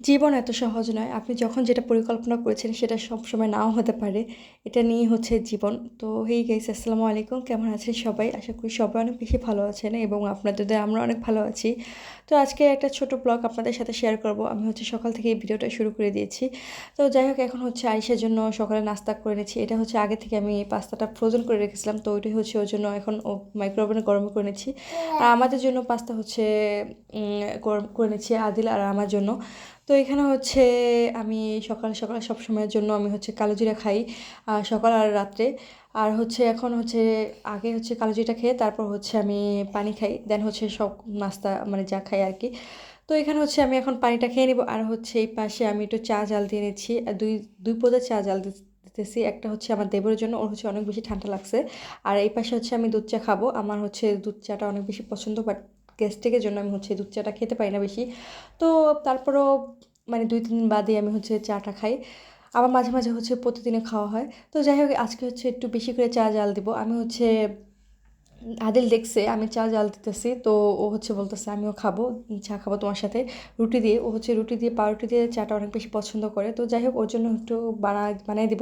জীবন এত সহজ নয়। আপনি যখন যেটা পরিকল্পনা করেছেন সেটা সবসময় নাও হতে পারে। এটা নিয়েই হচ্ছে জীবন। তো হেই গাইস, আসসালামু আলাইকুম। কেমন আছেন সবাই? আশা করি সবাই অনেক বেশি ভালো আছেন এবং আপনাদের দয়ায় আমরা অনেক ভালো আছি। তো আজকে একটা ছোট ব্লগ আপনাদের সাথে শেয়ার করব। আমি হচ্ছে সকাল থেকে এই ভিডিওটা শুরু করে দিয়েছি। তো যাই হোক, এখন হচ্ছে আয়েশার জন্য সকালে নাস্তা করে নিচ্ছি। এটা হচ্ছে আগে থেকে আমি পাস্তাটা ফ্রোজেন করে রেখেছিলাম। তো ওইটাই হচ্ছে ওর জন্য এখন ও মাইক্রোওভেনে গরম করে নিচ্ছি। আর আমাদের জন্য পাস্তা হচ্ছে গরম করে নিচ্ছি আদিল আর আমার জন্য। তো এখানে হচ্ছে আমি সকাল সকাল সব সময়ের জন্য আমি হচ্ছে কালো জিরা খাই সকাল আর রাত্রে। আর হচ্ছে এখন হচ্ছে আগে হচ্ছে কালো জিরাটা খেয়ে তারপর হচ্ছে আমি পানি খাই, দেন হচ্ছে সব নাস্তা মানে যা খাই আর কি। তো এখানে হচ্ছে আমি এখন পানিটা খেয়ে নিব। আর হচ্ছে এই পাশে আমি একটু চা জাল দিয়ে নিচ্ছি, আর দুই দুই পদে চা জাল দিতেছি। একটা হচ্ছে আমার দেবরের জন্য, ওর হচ্ছে অনেক বেশি ঠান্ডা লাগছে। আর এই পাশে হচ্ছে আমি দুধ চা খাবো, আমার হচ্ছে দুধ চাটা অনেক বেশি পছন্দ, বাট গ্যাস্ট্রিকের জন্য আমি হচ্ছে দুধ চাটা খেতে পারি না বেশি। তো তারপরও মানে ২-৩ দিন বাদে আমি হচ্ছে চাটা খাই। আবার মাঝে মাঝে হচ্ছে প্রতিদিনে খাওয়া হয়। তো যাই হোক, আজকে হচ্ছে একটু বেশি করে চা জাল দিব। আমি হচ্ছে আদিল দেখছে আমি চা জাল দিতেছি, তো ও হচ্ছে বলতেছে আমিও খাবো, চা খাবো তোমার সাথে রুটি দিয়ে। ও হচ্ছে রুটি দিয়ে পাউরুটি দিয়ে চাটা অনেক বেশি পছন্দ করে। তো যাই হোক, ওর জন্য একটু বানিয়ে দিব।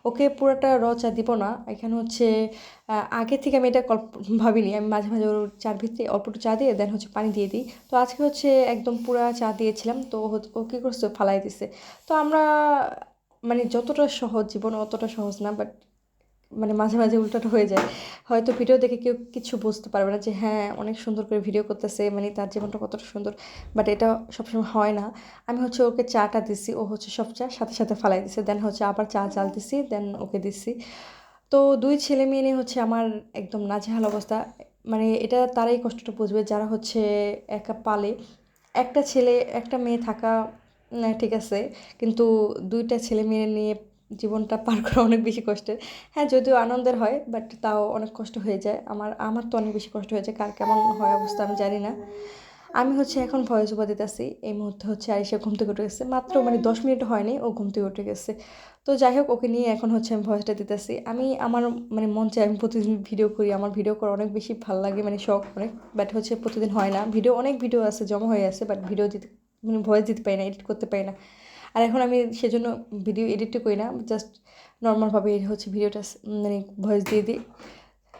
ওকে পুরোটা চা দিব না। এখানে হচ্ছে আগে থেকে আমি এটা ভাবিনি। আমি মাঝে মাঝে ওর চার ভিতরে অল্প একটু চা দিয়ে দেন হচ্ছে পানি দিয়ে দিই। তো আজকে হচ্ছে একদম পুরা চা দিয়েছিলাম, তো ও কী করছে, ফালাই দিছে। তো আমরা মানে যতটা সহজ জীবন অতটা সহজ না, বাট মানে মাঝে মাঝে উল্টাটা হয়ে যায়। হয়তো ভিডিও দেখে কেউ কিছু বুঝতে পারবে না যে হ্যাঁ অনেক সুন্দর করে ভিডিও করতেছে, মানে তার জীবনটা কতটা সুন্দর, বাট এটা সবসময় হয় না। আমি হচ্ছে ওকে চাটা দিছি, ও হচ্ছে সব চা সাথে সাথে ফালাই দিছে, দেন হচ্ছে আবার চা চাল দিছি, দেন ওকে দিছি। তো দুই ছেলে মেয়ে নিয়ে হচ্ছে আমার একদম নাজেহাল অবস্থা। মানে এটা তারাই কষ্টটা বুঝবে যারা হচ্ছে একা পালে। একটা ছেলে একটা মেয়ে থাকা না ঠিক আছে, কিন্তু দুইটা ছেলে মেয়ে নিয়ে জীবনটা পার করা অনেক বেশি কষ্টের। হ্যাঁ, যদিও আনন্দের হয়, বাট তাও অনেক কষ্ট হয়ে যায়। আমার তো অনেক বেশি কষ্ট হয়েছে, কার কেমন হয় অবস্থা আমি জানি না। আমি হচ্ছে এখন ভয়েস ওভার দিতেছি। এই মুহূর্তে হচ্ছে আরিশা ঘুম থেকে উঠে গেছে, মাত্র মানে 10 মিনিট হয়নি ও ঘুম থেকে উঠে গেছে। তো যাই হোক, ওকে নিয়ে এখন হচ্ছে আমি ভয়েসটা দিতেছি। আমি আমার মানে মন চাই আমি প্রতিদিন ভিডিও করি, আমার ভিডিও করা অনেক বেশি ভালো লাগে, মানে শখ অনেক, বাট হচ্ছে প্রতিদিন হয় না। অনেক ভিডিও আছে জমা হয়ে আছে, বাট ভিডিও দিতে মানে ভয়েস দিতে পারি না, এডিট করতে পারি না। আর এখন আমি সেজন্য ভিডিও এডিটও করি না, জাস্ট নর্মালভাবে হচ্ছে ভিডিওটা মানে ভয়েস দিয়ে দিই।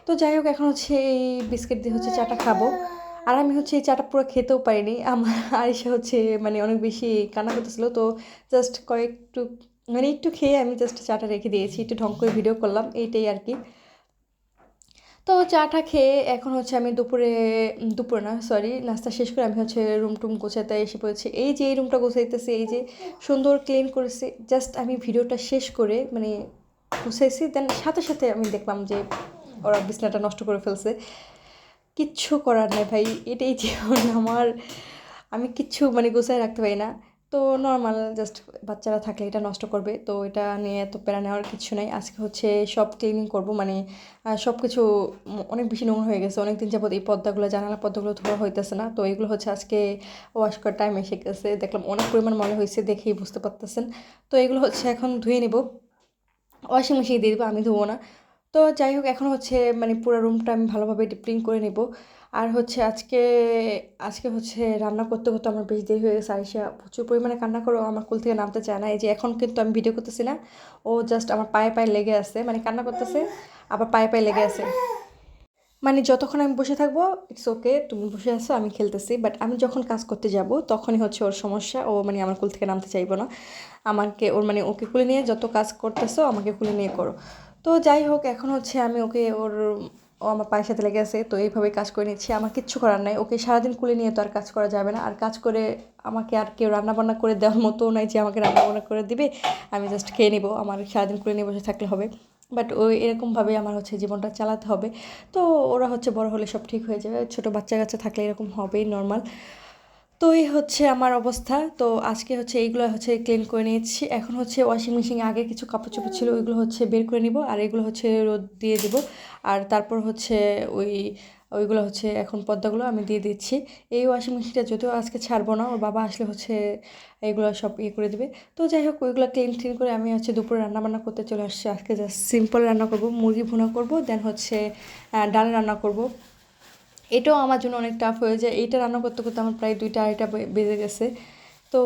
তো যাই হোক, এখন হচ্ছে এই বিস্কিট দিয়ে হচ্ছে চাটা খাবো। আর আমি হচ্ছে এই চাটা পুরো খেতেও পারিনি। আমার আরিশা হচ্ছে মানে অনেক বেশি কান্না করতেছিল, তো জাস্ট কয়েকটু মানে একটু খেয়ে আমি জাস্ট চাটা রেখে দিয়েছি, একটু ঢং করে ভিডিও করলাম, এইটাই আর কি। তো চাটা খেয়ে এখন হচ্ছে আমি দুপুরে না সরি, নাস্তা শেষ করে আমি হচ্ছে রুম টুম গোছাতে এসে পড়েছি। এই যে এই রুমটা গোছাইতেছি, এই যে সুন্দর ক্লিন করেছি, জাস্ট আমি ভিডিওটা শেষ করে মানে গুছাইছি, দেন সাথে সাথে আমি দেখলাম যে ওরা বিছনাটা নষ্ট করে ফেলছে। কিচ্ছু করার নাই ভাই, এটাই জীবন আমার। আমি কিচ্ছু মানে গুছায় রাখতে পারি না। তো নর্মাল জাস্ট বাচ্চারা থাকলে এটা নষ্ট করবে, তো এটা নিয়ে এত প্যারা নেওয়ার কিছু নাই। আজকে হচ্ছে সব ক্লিনিং করব, মানে সব কিছু অনেক বেশি নোংরা হয়ে গেছে। অনেক দিন যাবত এই পর্দাগুলো, জানালা পর্দাগুলো ধোয়া হইতেছে না, তো এগুলো হচ্ছে আজকে ওয়াশ করার টাইম এসে গেছে। দেখলাম অনেক পরিমাণ ময়লা হয়েছে, দেখেই বুঝতে পারতেছেন। তো এগুলো হচ্ছে এখন ধুয়ে নেব, ওয়াশিং মেশিনে দিয়ে দেবো, আমি ধোবো না। তো যাই হোক, এখন হচ্ছে মানে পুরো রুমটা আমি ভালোভাবে ডিপ ক্লিন করে নেব। আর হচ্ছে আজকে আজকে হচ্ছে রান্না করতে করতে আমার বেশ দেরি হয়ে গেছে। আরিশা প্রচুর পরিমাণে কান্না করে, আমার কোল থেকে নামতে চায় না। এই যে এখন কিন্তু আমি ভিডিও করতেছি না, ও জাস্ট আমার পায়ে পায়ে লেগে আছে, মানে কান্না করতেছে, আবার পায়ে পায়ে লেগে আছে। মানে যতক্ষণ আমি বসে থাকবো ইটস ওকে, তুমি বসে আছো আমি খেলতেছি, বাট আমি যখন কাজ করতে যাব তখনই হচ্ছে ওর সমস্যা। ও মানে আমার কোল থেকে নামতে চাইবো না। আমাকে ওর মানে ওকে কুলে নিয়ে যত কাজ করতেছো আমাকে কুলে নিয়ে করো। তো যাই হোক, এখন হচ্ছে আমি ওকে ও আমার পায়ের সাথে লেগে আছে, তো এইভাবে কাজ করে নিচ্ছি। আমার কিচ্ছু করার নাই, ওকে সারাদিন কুলে নিয়ে তো আর কাজ করা যাবে না। আর কাজ করে আমাকে আর কেউ রান্নাবান্না করে দেওয়ার মতোও নাই যে আমাকে রান্নাবান্না করে দিবে, আমি জাস্ট খেয়ে নিবো। আমার সারাদিন কুলে নিয়ে বসে থাকলে হবে, বাট ওই এরকমভাবে আমার হচ্ছে জীবনটা চালাতে হবে। তো ওরা হচ্ছে বড় হলে সব ঠিক হয়ে যাবে, ছোটো বাচ্চা কাচ্চা থাকলে এরকম হবেই, নর্মাল। তো এই হচ্ছে আমার অবস্থা। তো আজকে হচ্ছে এইগুলো হচ্ছে ক্লিন করে নিয়েছি। এখন হচ্ছে ওয়াশিং মেশিনে আগে কিছু কাপড় চোপড় ছিল, ওইগুলো হচ্ছে বের করে নিব, আর এগুলো হচ্ছে রোদ দিয়ে দেব। আর তারপর হচ্ছে ওই ওইগুলো হচ্ছে এখন পর্দাগুলো আমি দিয়ে দিচ্ছি। এই ওয়াশিং মেশিনটা যদিও আজকে ছাড়বো না, ওর বাবা আসলে হচ্ছে এগুলো সব ইয়ে করে দেবে। তো যাই হোক, ওইগুলো ক্লিন করে আমি হচ্ছে দুপুরে রান্নাবান্না করতে চলে আসছি। আজকে জাস্ট সিম্পল রান্না করব, মুরগি ভুনা করব, দেন হচ্ছে ডাল রান্না করব। এটাও আমার জন্য অনেক টাফ হয়ে যায়। এইটা রান্না করতে করতে আমার প্রায় 2টা 2:30 বেজে গেছে। তো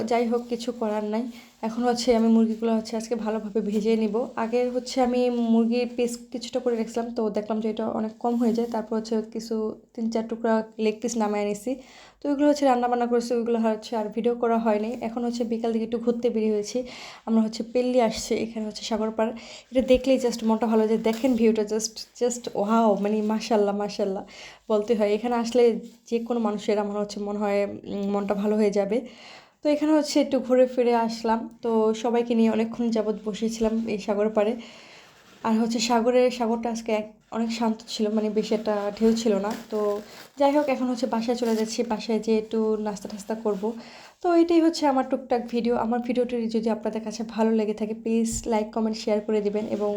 যাই হোক, কিছু করার নাই। এখন হচ্ছে আমি মুরগিগুলো হচ্ছে আজকে ভালোভাবে ভেজে নিব। আগে হচ্ছে আমি মুরগির পিস কিছুটা করে রেখেছিলাম, তো দেখলাম যে এটা অনেক কম হয়ে যায়। তারপর হচ্ছে কিছু 3-4 টুকরা লেগ পিস নামিয়ে নিছি। তো ওইগুলো হচ্ছে রান্নাবান্না করেছি, ওইগুলো হচ্ছে আর ভিডিও করা হয়নি। এখন হচ্ছে বিকাল দিকে একটু ঘুরতে বেরিয়ে হয়েছি। আমরা হচ্ছে পেল্লি আসছে, এখানে হচ্ছে সাগরপাড়। এটা দেখলেই জাস্ট মনটা ভালো যায়। দেখেন ভিউটা, জাস্ট জাস্ট ওয়াও, মানে মাশাল্লাহ মাশাল্লাহ বলতে হয়। এখানে আসলে যে কোনো মানুষের আমার হচ্ছে মনে হয় মনটা ভালো হয়ে যাবে। তো এখানে হচ্ছে একটু ঘুরে ফিরে আসলাম। তো সবাইকে নিয়ে অনেকক্ষণ যাবৎ বসেছিলাম এই সাগর পাড়ে। আর হচ্ছে সাগরটা আজকে অনেক শান্ত ছিল, মানে বেশি একটা ঢেউ ছিল না। তো যাই হোক, এখন হচ্ছে বাসায় চলে যাচ্ছি। বাসায় যেয়ে একটু নাস্তা টাস্তা করব। তো এটাই হচ্ছে আমার টুকটাক ভিডিও। আমার ভিডিওটি যদি আপনাদের কাছে ভালো লেগে থাকে, প্লিজ লাইক কমেন্ট শেয়ার করে দিবেন এবং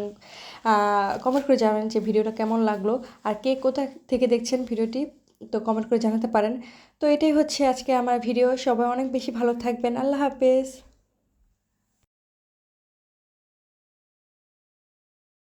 কমেন্ট করে জানাবেন যে ভিডিওটা কেমন লাগলো। আর কে কোথা থেকে দেখছেন ভিডিওটি, তো কমেন্ট করে জানাতে পারেন। তো এটাই হচ্ছে আজকে আমার ভিডিও। সবাই অনেক বেশি ভালো থাকবেন। আল্লাহ হাফেজ।